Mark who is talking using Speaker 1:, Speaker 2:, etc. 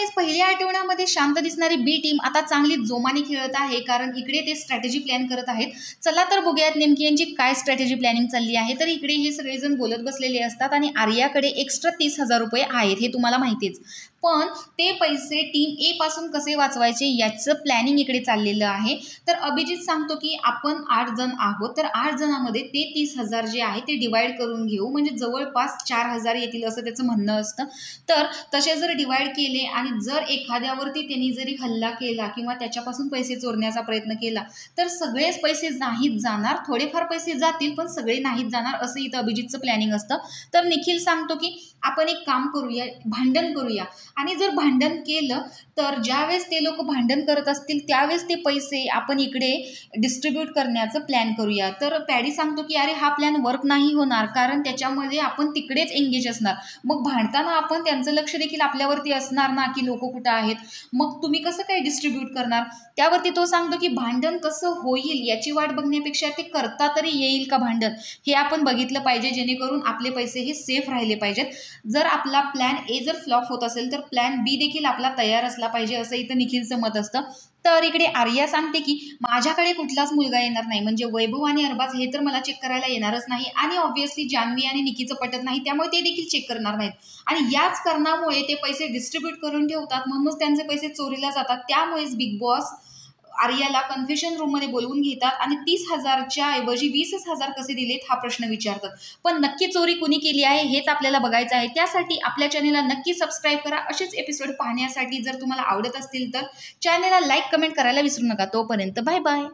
Speaker 1: त्यावेळेस पहिल्या आठवड्यामध्ये शांत दिसणारी बी टीम आता चांगली जोमाने खेळत आहे, कारण इकडे ते स्ट्रॅटेजी प्लॅन करत आहेत. चला तर बघूयात नेमकी यांची काय स्ट्रॅटेजी प्लॅनिंग चालली आहे. तर इकडे हे सगळेजण बोलत बसलेले असतात आणि आर्याकडे एक्स्ट्रा 30,000 रुपये आहेत, हे तुम्हाला माहितीच. पण ते पैसे टीम ए पासून कसे वाचवायचे याचं प्लॅनिंग इकडे चाललेलं आहे. तर अभिजित सांगतो की आपण 8 जण आहोत, तर 8 जणांमध्ये ते 30,000 जे आहे ते डिवाइड करून घेऊ, म्हणजे जवळपास 4,000 येतील असं त्याचं म्हणणं असतं. तर तसे जर डिवाइड केले आणि जर एखाद्यावरती त्यांनी जरी हल्ला केला किंवा त्याच्यापासून पैसे चोरण्याचा प्रयत्न केला तर सगळेच पैसे नाहीत जाणार, थोडेफार पैसे जातील पण सगळे नाहीत जाणार, असं इथं अभिजितचं प्लॅनिंग असतं. तर निखिल सांगतो की आपण एक काम करूया, भांडण करूया, आणि जर भांडण केलं तर ज्यावेळेस ते लोक भांडण करत असतील त्यावेळेस ते पैसे आपण इकडे डिस्ट्रीब्यूट करण्याचं प्लॅन करूया. तर पॅडी सांगतो की अरे हा प्लॅन वर्क नाही होणार, कारण त्याच्यामध्ये आपण तिकडेच एंगेज असणार, मग भांडताना आपण त्यांचं लक्ष देखील आपल्यावरती असणार ना की लोक कुठं आहेत, मग तुम्ही कसं काय डिस्ट्रीब्यूट करणार. त्यावरती तो सांगतो की भांडण कसं होईल याची वाट बघण्यापेक्षा ते करता तरी येईल का भांडण हे आपण बघितलं पाहिजे, जेणेकरून आपले पैसे हे सेफ राहिले पाहिजेत. जर आपला प्लॅन ए जर फ्लॉप होत असेल तर प्लॅन बी देखील आपला तयार असला पाहिजे, असं इथं निखिलचं मत असतं. तर इकडे आर्या सांगते की माझ्याकडे कुठलाच मुलगा येणार नाही, म्हणजे वैभव आणि अरबाज हे तर मला चेक करायला येणारच नाही, आणि ऑब्व्हियसली जान्हवी आणि निकीचं पटत नाही, त्यामुळे ते देखील चेक करणार नाहीत, आणि याच कारणामुळे ते पैसे डिस्ट्रीब्यूट करून ठेवतात, म्हणूनच त्यांचे पैसे चोरीला जातात. त्यामुळेच बिग बॉस आर्याला कन्फ्युजन रूममध्ये बोलवून घेतात आणि 30,000च्या ऐवजी 20,000 कसे दिलेत हा प्रश्न विचारतात. पण नक्की चोरी कुणी केली आहे हेच आपल्याला बघायचं आहे. त्यासाठी आपल्या चॅनेलला नक्की सबस्क्राईब करा. असेच एपिसोड पाहण्यासाठी जर तुम्हाला आवडत असतील तर चॅनेलला लाईक कमेंट करायला विसरू नका. तोपर्यंत बाय बाय.